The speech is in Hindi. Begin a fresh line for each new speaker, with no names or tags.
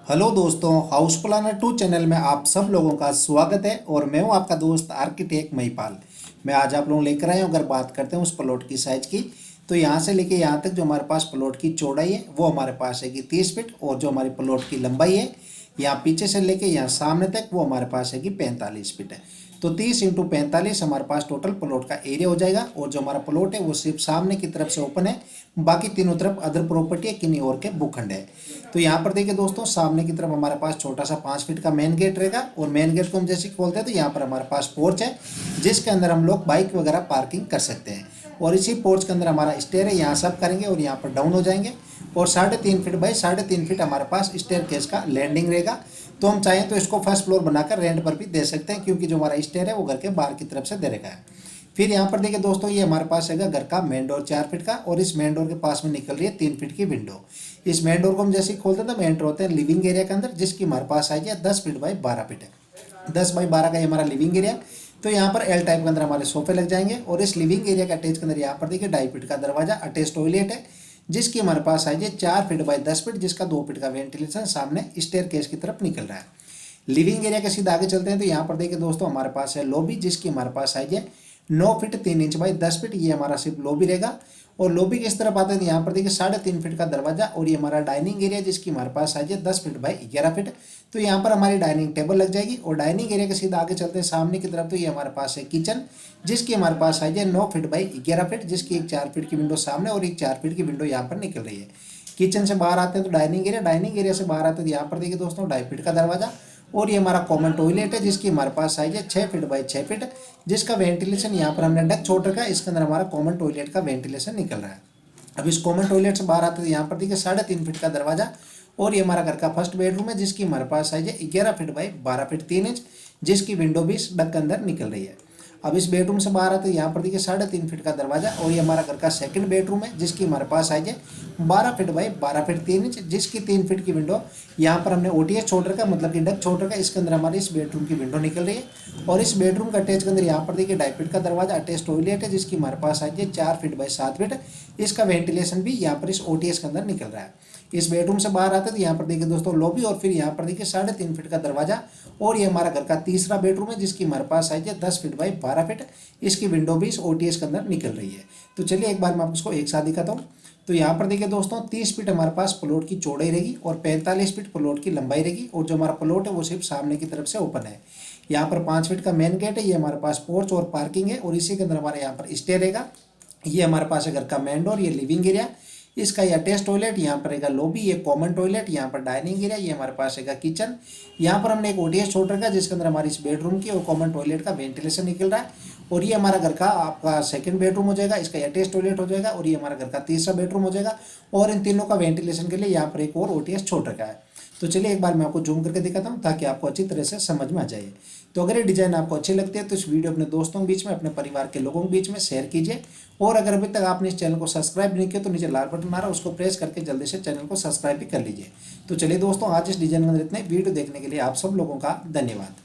हेलो दोस्तों, हाउस प्लानर 2 चैनल में आप सब लोगों का स्वागत है। और मैं हूं आपका दोस्त आर्किटेक्ट महिपाल। मैं आज आप लोगों लेकर आया हूं। अगर बात करते हैं उस प्लॉट की साइज की, तो यहां से लेके यहां तक जो हमारे पास प्लॉट की चौड़ाई है वो हमारे पास है कि 30 फीट, और जो हमारी प्लॉट की लंबाई है यहाँ पीछे से लेके यहाँ सामने तक वो हमारे पास है कि 45 फीट है। तो 30 × 45 हमारे पास टोटल प्लॉट का एरिया हो जाएगा। और जो हमारा प्लॉट है वो सिर्फ सामने की तरफ से ओपन है, बाकी तीनों तरफ अदर प्रॉपर्टी है, किन्हीं और के भूखंड है। तो यहाँ पर देखिए दोस्तों, सामने की तरफ हमारे पास छोटा सा 5 फीट का मेन गेट रहेगा। और मेन गेट को हम जैसे खोलते हैं तो यहाँ पर हमारे पास पोर्च है, जिसके अंदर हम लोग बाइक वगैरह पार्किंग कर सकते हैं। और इसी पोर्च के अंदर हमारा स्टेयर है, यहाँ सब करेंगे और यहाँ पर डाउन हो जाएंगे। और 3.5 फीट बाई 3.5 फीट हमारे पास स्टेयर केस का लैंडिंग रहेगा। तो हम चाहें तो इसको फर्स्ट फ्लोर बनाकर रेंट पर भी दे सकते हैं, क्योंकि जो हमारा स्टेयर है वो घर के बाहर की तरफ से दे रखा है। फिर यहाँ पर देखिए दोस्तों, ये हमारे पास है घर का मेन डोर 4 फीट का, और इस मेन डोर के पास में निकल रही है 3 फीट की विंडो। इस मेन डोर को हम जैसे ही खोलते हैं तो हम एंटर होते हैं लिविंग एरिया के अंदर, जिसकी हमारे पास साइज है 10 फीट बाई 12 फीट है। 10 बाई 12 का ये हमारा लिविंग एरिया। तो यहाँ पर एल टाइप के अंदर हमारे सोफे लग जाएंगे। और इस लिविंग एरिया के अटैच के अंदर यहाँ पर देखिए 2.5 फीट का दरवाजा, अटैच टॉयलेट है, जिसकी हमारे पास साइज है 4 फीट बाई 10 फीट, जिसका 2 फीट का वेंटिलेशन सामने स्टेयर केस की तरफ निकल रहा है। लिविंग एरिया के सीधा आगे चलते हैं तो यहाँ पर देखिए दोस्तों, हमारे पास है लॉबी, जिसकी हमारे पास साइज है 9 फीट 3 इंच बाई 10 फीट। ये हमारा सिर्फ लॉबी रहेगा। और लॉबी किस तरफ आते हैं तो यहाँ पर देखिए 3.5 फीट का दरवाजा, और ये हमारा डाइनिंग एरिया, जिसकी हमारे पास साइज है 10 फीट बाई 11 फीट। तो यहाँ पर हमारी डाइनिंग टेबल लग जाएगी। और डाइनिंग एरिया के सीधा आगे चलते हैं सामने की तरफ, तो ये हमारे पास है किचन, जिसकी हमारे पास साइज है 9 फीट बाई 11 फीट, जिसकी एक 4 फीट की विंडो सामने और एक 4 फीट की विंडो यहाँ पर निकल रही है। किचन से बाहर आते हैं तो डाइनिंग एरिया से बाहर आते हैं तो यहाँ पर देखिए दोस्तों 2.5 फीट का दरवाजा, और ये हमारा कॉमन टॉयलेट है, जिसकी हमारे पास साइज है 6 फीट बाई 6 फीट, जिसका वेंटिलेशन यहाँ पर हमने डक छोड़ रखा है। इसके अंदर हमारा कॉमन टॉयलेट का वेंटिलेशन निकल रहा है। अब इस कॉमन टॉयलेट से बाहर आते हैं यहाँ पर देखिए 3.5 फीट का दरवाजा, और ये हमारा घर का फर्स्ट बेडरूम है, जिसकी हमारे पास साइज है 11 फीट बाई 12 फीट 3 इंच, जिसकी विंडो भी इस डक के अंदर निकल रही है। अब इस बेडरूम से बाहर आते हैं यहाँ पर देखिए 3.5 फीट का दरवाजा, और ये हमारा घर का सेकंड बेडरूम है, जिसकी हमारे पास साइज है 12 फीट बाई 12 फीट 3 इंच, जिसकी 3 फीट की विंडो यहाँ पर हमने ओटीएस छोड़ रखा, मतलब कि डक छोड़ रखा। इसके अंदर हमारी इस बेडरूम की विंडो निकल रही है। और इस बेडरूम का अटैच के अंदर यहाँ पर देखिए 2.5 फीट का दरवाजा, अटैच टॉयलेट है, जिसकी हमारे पास साइज है 4 फीट बाई 7 फीट। इसका वेंटिलेशन भी यहाँ पर इस ओटीएस के अंदर निकल रहा है। इस बेडरूम से बाहर आते हैं तो यहाँ पर देखिए दोस्तों लॉबी, और फिर यहाँ पर देखिए 3.5 फीट का दरवाजा, और ये हमारा घर का तीसरा बेडरूम है, जिसकी हमारे पास साइज है 10 फीट बाई 12 फीट। इसकी विंडो भी इस ओटीएस के अंदर निकल रही है। तो चलिए एक बार मैं आपको इसको एक साथ दिखाता हूँ। तो यहाँ पर देखिए दोस्तों 30 फीट हमारे पास प्लॉट की चौड़ाई रहेगी, और 45 फीट प्लॉट की लंबाई रहेगी। और जो हमारा प्लॉट है वो सिर्फ सामने की तरफ से ओपन है। यहाँ पर 5 फीट का मेन गेट है, ये हमारे पास पोर्च और पार्किंग है, और इसी के अंदर हमारे यहाँ पर स्टेयर रहेगा। ये हमारे पास है घर का मेन डोर, ये लिविंग एरिया, इसका ये अटैच टॉयलेट, यहाँ पर रहेगा लॉबी, ये कॉमन टॉयलेट, यहाँ पर डाइनिंग एरिया, ये हमारे पास रहेगा किचन। यहाँ पर हमने एक ओटीएस छोड़ रखा है, जिसके अंदर हमारी इस बेडरूम की और कॉमन टॉयलेट का वेंटिलेशन निकल रहा है। और ये हमारा घर का आपका सेकंड बेडरूम हो जाएगा, इसका अटैच टॉयलेट हो जाएगा, और ये हमारा घर का तीसरा बेडरूम हो जाएगा। और इन तीनों का वेंटिलेशन के लिए यहाँ पर एक और ओटीएस छोड़ रखा है। तो चलिए एक बार मैं आपको जूम करके दिखाता हूँ, ताकि आपको अच्छी तरह से समझ में आ जाए। तो अगर ये डिज़ाइन आपको अच्छे लगते हैं तो इस वीडियो अपने दोस्तों के बीच में, अपने परिवार के लोगों के बीच में शेयर कीजिए। और अगर अभी तक आपने इस चैनल को सब्सक्राइब नहीं किया तो नीचे लाल बटन आ रहा है, उसको प्रेस करके जल्दी से चैनल को सब्सक्राइब भी कर लीजिए। तो चलिए दोस्तों, आज इस डिजाइन के अंदर इतने वीडियो देखने के लिए आप सब लोगों का धन्यवाद।